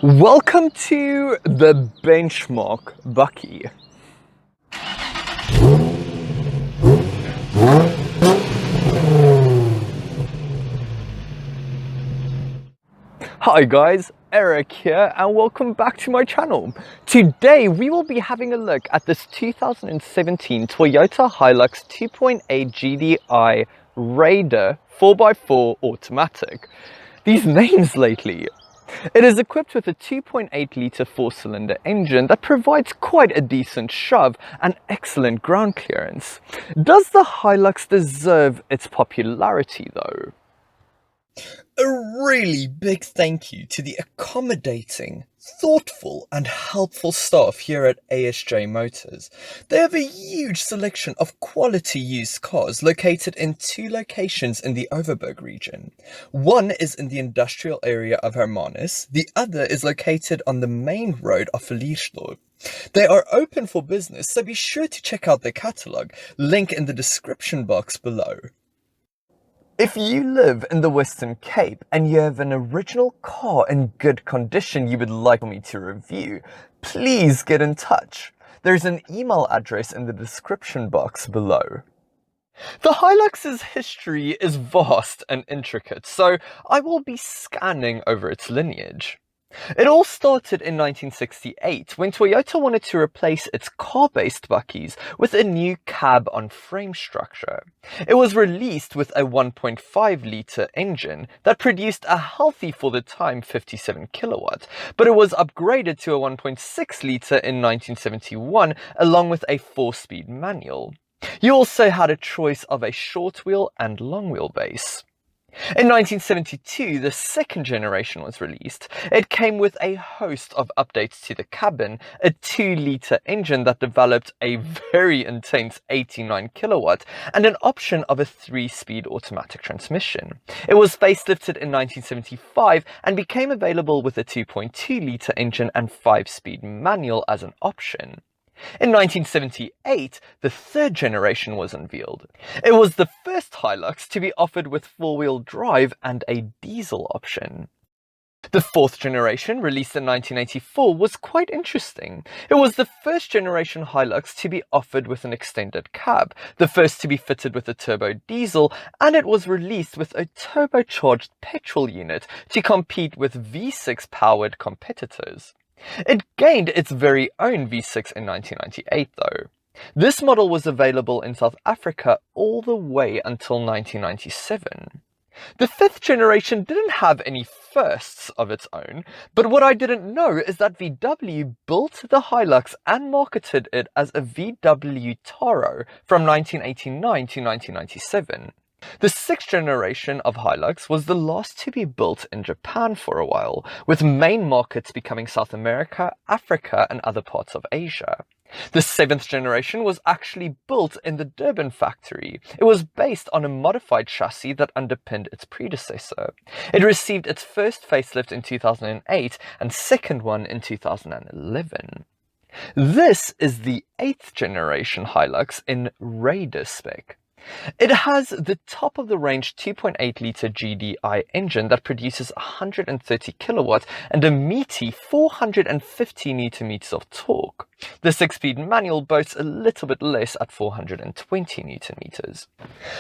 Welcome to the Benchmark Bucky. Hi guys, Eric here and welcome back to my channel. Today we will be having a look at this 2017 Toyota Hilux 2.8 GDI Raider 4x4 automatic. These names lately. It is equipped with a 2.8 litre 4-cylinder engine that provides quite a decent shove and excellent ground clearance. Does the Hilux deserve its popularity though? A really big thank you to the accommodating, thoughtful and helpful staff here at ASJ Motors. They have a huge selection of quality used cars located in two locations in the Overberg region. One is in the industrial area of Hermanus, the other is located on the main road of Verliersdorp. They are open for business, so be sure to check out their catalogue, link in the description box below. If you live in the Western Cape and you have an original car in good condition you would like me to review, please get in touch. There's an email address in the description box below. The Hilux's history is vast and intricate, so I will be scanning over its lineage. It all started in 1968 when Toyota wanted to replace its car-based Buckies with a new cab-on-frame structure. It was released with a 1.5 litre engine that produced a healthy for the time 57 kilowatt, but it was upgraded to a 1.6 litre in 1971 along with a 4-speed manual. You also had a choice of a short wheel and long wheelbase. In 1972, the second generation was released. It came with a host of updates to the cabin, a 2-litre engine that developed a very intense 89 kilowatt, and an option of a 3-speed automatic transmission. It was facelifted in 1975 and became available with a 2.2-litre engine and 5-speed manual as an option. In 1978, the third generation was unveiled. It was the first Hilux to be offered with 4-wheel drive and a diesel option. The fourth generation, released in 1984, was quite interesting. It was the first generation Hilux to be offered with an extended cab, the first to be fitted with a turbo diesel, and it was released with a turbocharged petrol unit to compete with V6 powered competitors. It gained its very own V6 in 1998 though. This model was available in South Africa all the way until 1997. The fifth generation didn't have any firsts of its own, but what I didn't know is that VW built the Hilux and marketed it as a VW Taro from 1989 to 1997. The sixth generation of Hilux was the last to be built in Japan for a while, with main markets becoming South America, Africa and other parts of Asia. The seventh generation was actually built in the Durban factory. It was based on a modified chassis that underpinned its predecessor. It received its first facelift in 2008 and second one in 2011. This is the eighth generation Hilux in Raider spec. It has the top-of-the-range 2.8 litre GDI engine that produces 130 kilowatt and a meaty 450 Nm of torque. The 6-speed manual boasts a little bit less at 420 Nm.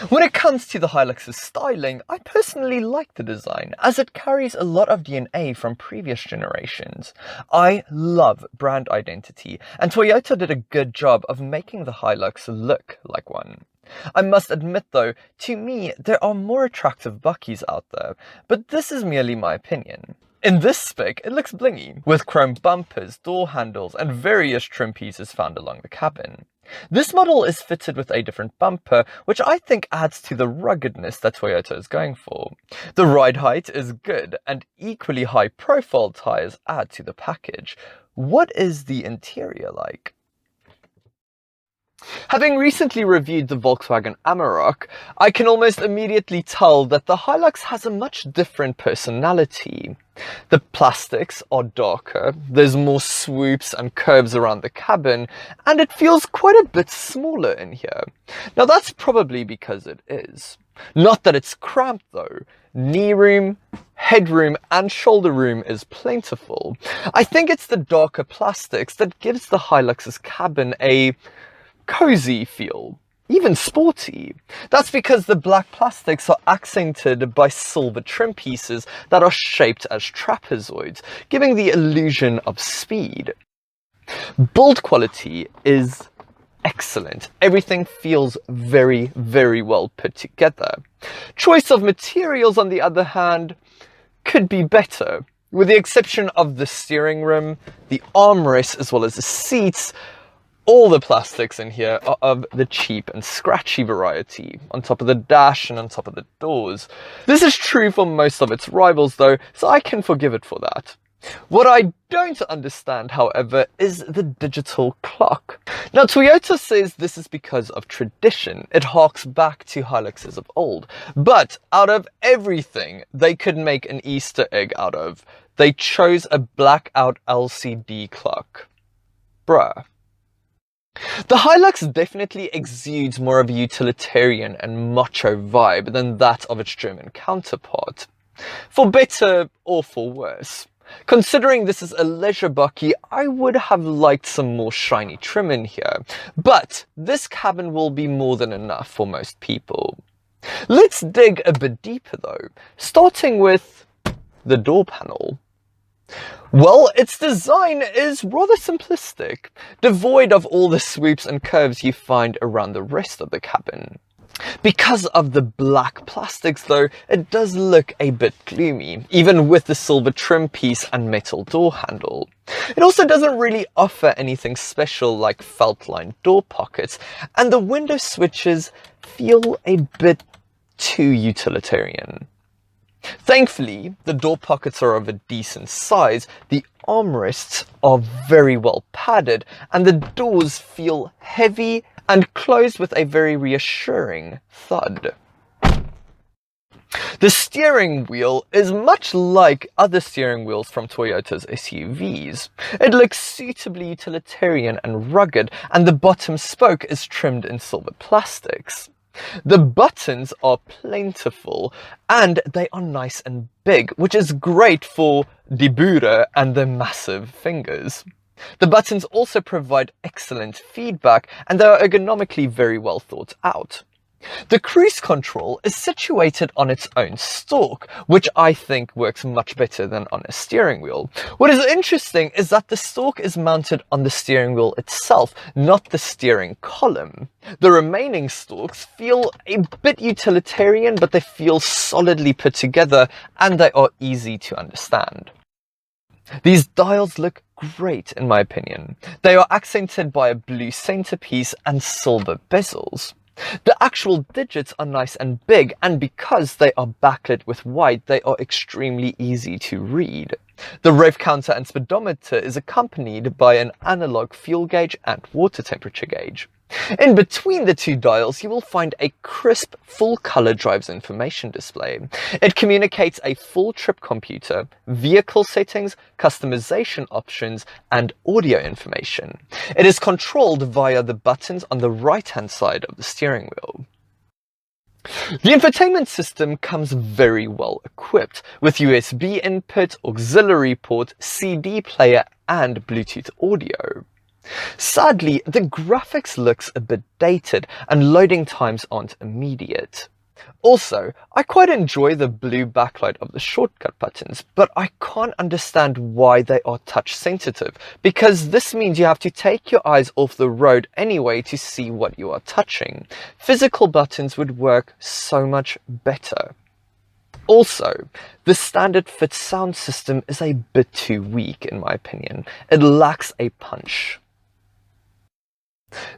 When it comes to the Hilux's styling, I personally like the design, as it carries a lot of DNA from previous generations. I love brand identity, and Toyota did a good job of making the Hilux look like one. I must admit though, to me, there are more attractive Buckies out there, but this is merely my opinion. In this spec, it looks blingy, with chrome bumpers, door handles, and various trim pieces found along the cabin. This model is fitted with a different bumper, which I think adds to the ruggedness that Toyota is going for. The ride height is good, and equally high profile tyres add to the package. What is the interior like? Having recently reviewed the Volkswagen Amarok, I can almost immediately tell that the Hilux has a much different personality. The plastics are darker, there's more swoops and curves around the cabin, and it feels quite a bit smaller in here. Now that's probably because it is. Not that it's cramped though. Knee room, headroom and shoulder room is plentiful. I think it's the darker plastics that gives the Hilux's cabin a cozy feel, even sporty. That's because the black plastics are accented by silver trim pieces that are shaped as trapezoids, giving the illusion of speed. Build quality is excellent. Everything feels very, very well put together. Choice of materials, on the other hand, could be better. With the exception of the steering rim, the armrests, as well as the seats, all the plastics in here are of the cheap and scratchy variety, on top of the dash and on top of the doors. This is true for most of its rivals though, so I can forgive it for that. What I don't understand, however, is the digital clock. Now, Toyota says this is because of tradition. It harks back to Hiluxes of old. But out of everything they could make an Easter egg out of, they chose a blackout LCD clock. Bruh. The Hilux definitely exudes more of a utilitarian and macho vibe than that of its German counterpart. For better or for worse. Considering this is a leisure bucky, I would have liked some more shiny trim in here, but this cabin will be more than enough for most people. Let's dig a bit deeper though, starting with the door panel. Well, its design is rather simplistic, devoid of all the swoops and curves you find around the rest of the cabin. Because of the black plastics though, it does look a bit gloomy, even with the silver trim piece and metal door handle. It also doesn't really offer anything special like felt-lined door pockets, and the window switches feel a bit too utilitarian. Thankfully, the door pockets are of a decent size, the armrests are very well padded, and the doors feel heavy and closed with a very reassuring thud. The steering wheel is much like other steering wheels from Toyota's SUVs. It looks suitably utilitarian and rugged, and the bottom spoke is trimmed in silver plastics. The buttons are plentiful and they are nice and big, which is great for die Bude and the massive fingers. The buttons also provide excellent feedback and they are ergonomically very well thought out. The cruise control is situated on its own stalk, which I think works much better than on a steering wheel. What is interesting is that the stalk is mounted on the steering wheel itself, not the steering column. The remaining stalks feel a bit utilitarian, but they feel solidly put together and they are easy to understand. These dials look great in my opinion. They are accented by a blue centerpiece and silver bezels. The actual digits are nice and big, and because they are backlit with white, they are extremely easy to read. The rev counter and speedometer is accompanied by an analog fuel gauge and water temperature gauge. In between the two dials, you will find a crisp, full-color driver's information display. It communicates a full trip computer, vehicle settings, customization options, and audio information. It is controlled via the buttons on the right-hand side of the steering wheel. The infotainment system comes very well equipped, with USB input, auxiliary port, CD player, and Bluetooth audio. Sadly, the graphics looks a bit dated and loading times aren't immediate. Also, I quite enjoy the blue backlight of the shortcut buttons, but I can't understand why they are touch sensitive, because this means you have to take your eyes off the road anyway to see what you are touching. Physical buttons would work so much better. Also, the standard fit sound system is a bit too weak in my opinion. It lacks a punch.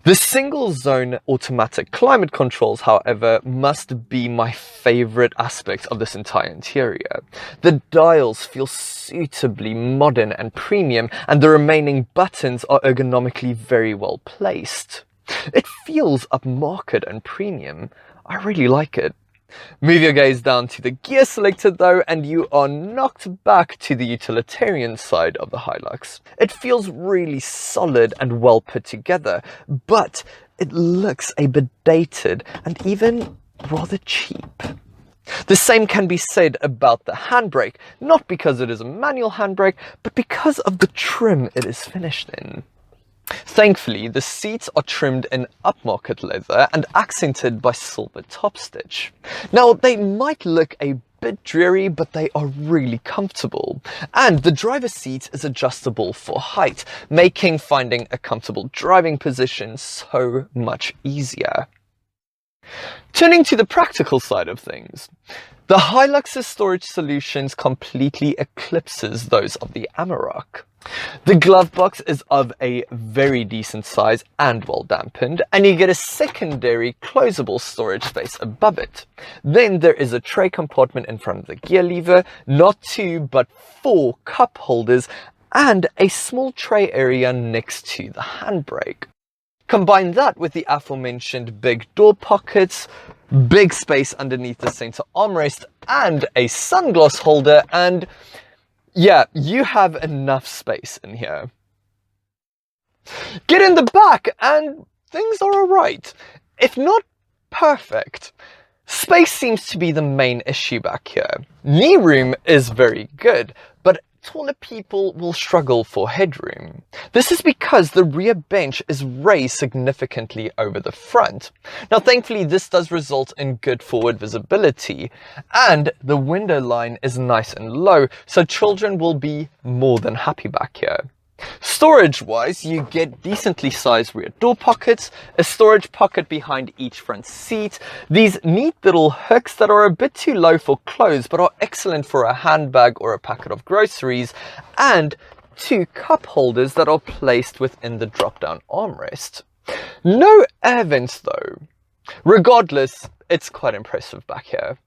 The single zone automatic climate controls, however, must be my favorite aspect of this entire interior. The dials feel suitably modern and premium, and the remaining buttons are ergonomically very well placed. It feels upmarket and premium. I really like it. Move your gaze down to the gear selector though, and you are knocked back to the utilitarian side of the Hilux. It feels really solid and well put together, but it looks a bit dated and even rather cheap. The same can be said about the handbrake, not because it is a manual handbrake, but because of the trim it is finished in. Thankfully, the seats are trimmed in upmarket leather and accented by silver top stitch. Now, they might look a bit dreary, but they are really comfortable. And the driver's seat is adjustable for height, making finding a comfortable driving position so much easier. Turning to the practical side of things, the Hilux's storage solutions completely eclipses those of the Amarok. The glove box is of a very decent size and well dampened, and you get a secondary closable storage space above it. Then there is a tray compartment in front of the gear lever, not 2 but 4 cup holders, and a small tray area next to the handbrake. Combine that with the aforementioned big door pockets, big space underneath the center armrest, and a sunglass holder, and yeah, you have enough space in here. Get in the back and things are alright, if not perfect. Space seems to be the main issue back here. Knee room is very good, but taller people will struggle for headroom. This is because the rear bench is raised significantly over the front. Now, thankfully, this does result in good forward visibility, and the window line is nice and low, so children will be more than happy back here. Storage-wise, you get decently sized rear door pockets, a storage pocket behind each front seat, these neat little hooks that are a bit too low for clothes but are excellent for a handbag or a packet of groceries, and 2 cup holders that are placed within the drop-down armrest. No air vents though. Regardless, it's quite impressive back here.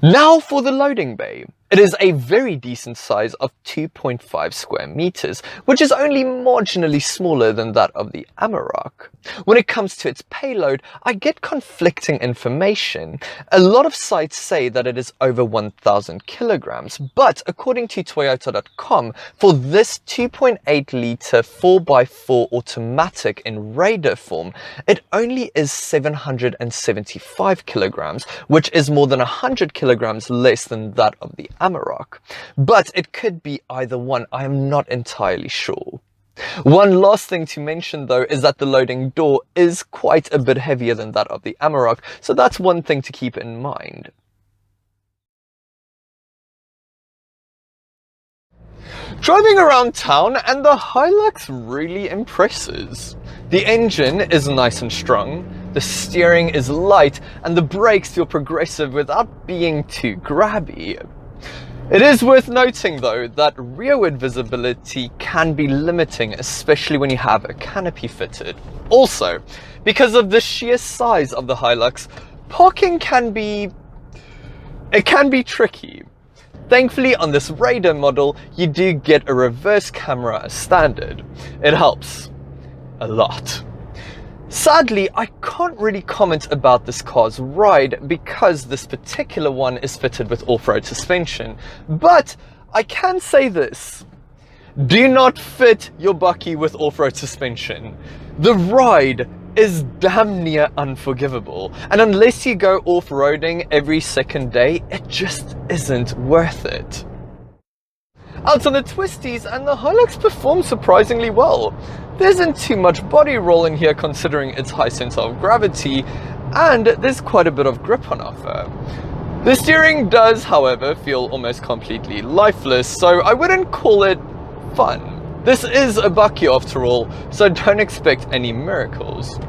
Now for the loading bay. It is a very decent size of 2.5 square meters, which is only marginally smaller than that of the Amarok. When it comes to its payload, I get conflicting information. A lot of sites say that it is over 1,000 kilograms, but according to Toyota.com, for this 2.8 litre 4x4 automatic in Raider form, it only is 775 kilograms, which is more than 100 kilograms less than that of the Amarok. But it could be either one, I am not entirely sure. One last thing to mention though is that the loading door is quite a bit heavier than that of the Amarok, so that's one thing to keep in mind. Driving around town, and the Hilux really impresses. The engine is nice and strong, the steering is light, and the brakes feel progressive without being too grabby. It is worth noting though that rearward visibility can be limiting, especially when you have a canopy fitted. Also, because of the sheer size of the Hilux, parking can be tricky. Thankfully, on this Raider model, you do get a reverse camera as standard. It helps a lot. Sadly, I can't really comment about this car's ride because this particular one is fitted with off-road suspension, but I can say this. Do not fit your bakkie with off-road suspension. The ride is damn near unforgivable, and unless you go off-roading every second day, it just isn't worth it. Out on the twisties, and the Hilux performs surprisingly well. There isn't too much body roll in here considering its high center of gravity, and there's quite a bit of grip on offer. The steering does, however, feel almost completely lifeless, so I wouldn't call it fun. This is a bakkie after all, so don't expect any miracles.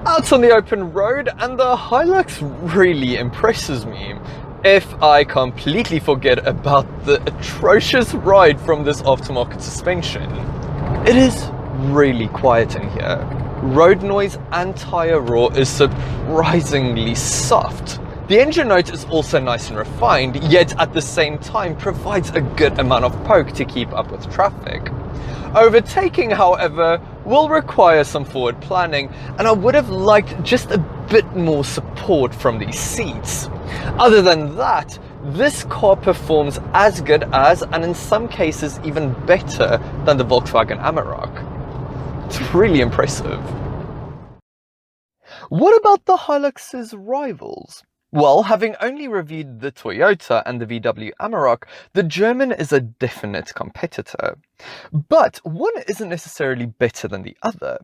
Out on the open road, and the Hilux really impresses me. If I completely forget about the atrocious ride from this aftermarket suspension. It is really quiet in here. Road noise and tire roar is surprisingly soft. The engine note is also nice and refined, yet at the same time provides a good amount of poke to keep up with traffic. Overtaking, however, will require some forward planning, and I would have liked just a bit more support from these seats. Other than that, this car performs as good as, and in some cases even better than the Volkswagen Amarok. It's really impressive. What about the Hilux's rivals? Well, having only reviewed the Toyota and the VW Amarok, the German is a definite competitor. But one isn't necessarily better than the other.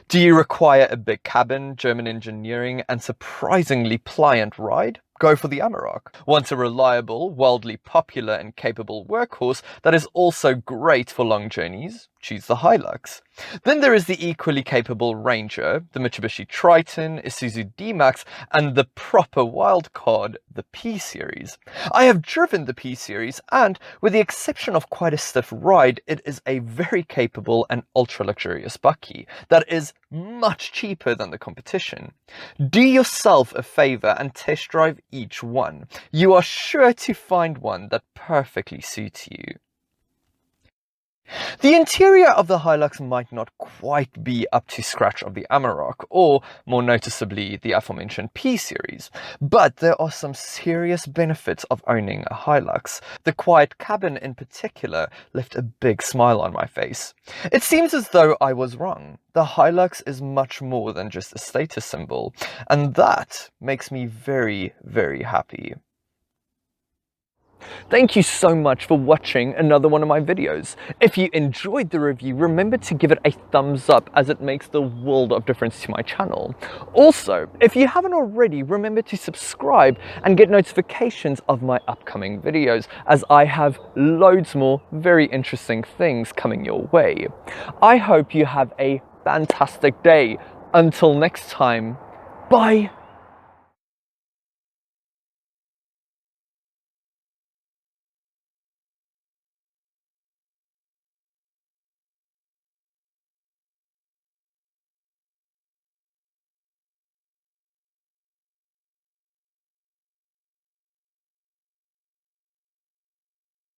Do you require a big cabin, German engineering, and surprisingly pliant ride? Go for the Amarok. Want a reliable, wildly popular and capable workhorse that is also great for long journeys? Choose the Hilux. Then there is the equally capable Ranger, the Mitsubishi Triton, Isuzu D-Max, and the proper wildcard, the P-Series. I have driven the P-Series and, with the exception of quite a stiff ride, it is a very capable and ultra-luxurious bakkie that is much cheaper than the competition. Do yourself a favor and test drive each one. You are sure to find one that perfectly suits you. The interior of the Hilux might not quite be up to scratch of the Amarok, or more noticeably the aforementioned P-Series, but there are some serious benefits of owning a Hilux. The quiet cabin in particular left a big smile on my face. It seems as though I was wrong. The Hilux is much more than just a status symbol, and that makes me very, very happy. Thank you so much for watching another one of my videos. If you enjoyed the review, remember to give it a thumbs up as it makes the world of difference to my channel. Also, if you haven't already, remember to subscribe and get notifications of my upcoming videos, as I have loads more very interesting things coming your way. I hope you have a fantastic day. Until next time, bye.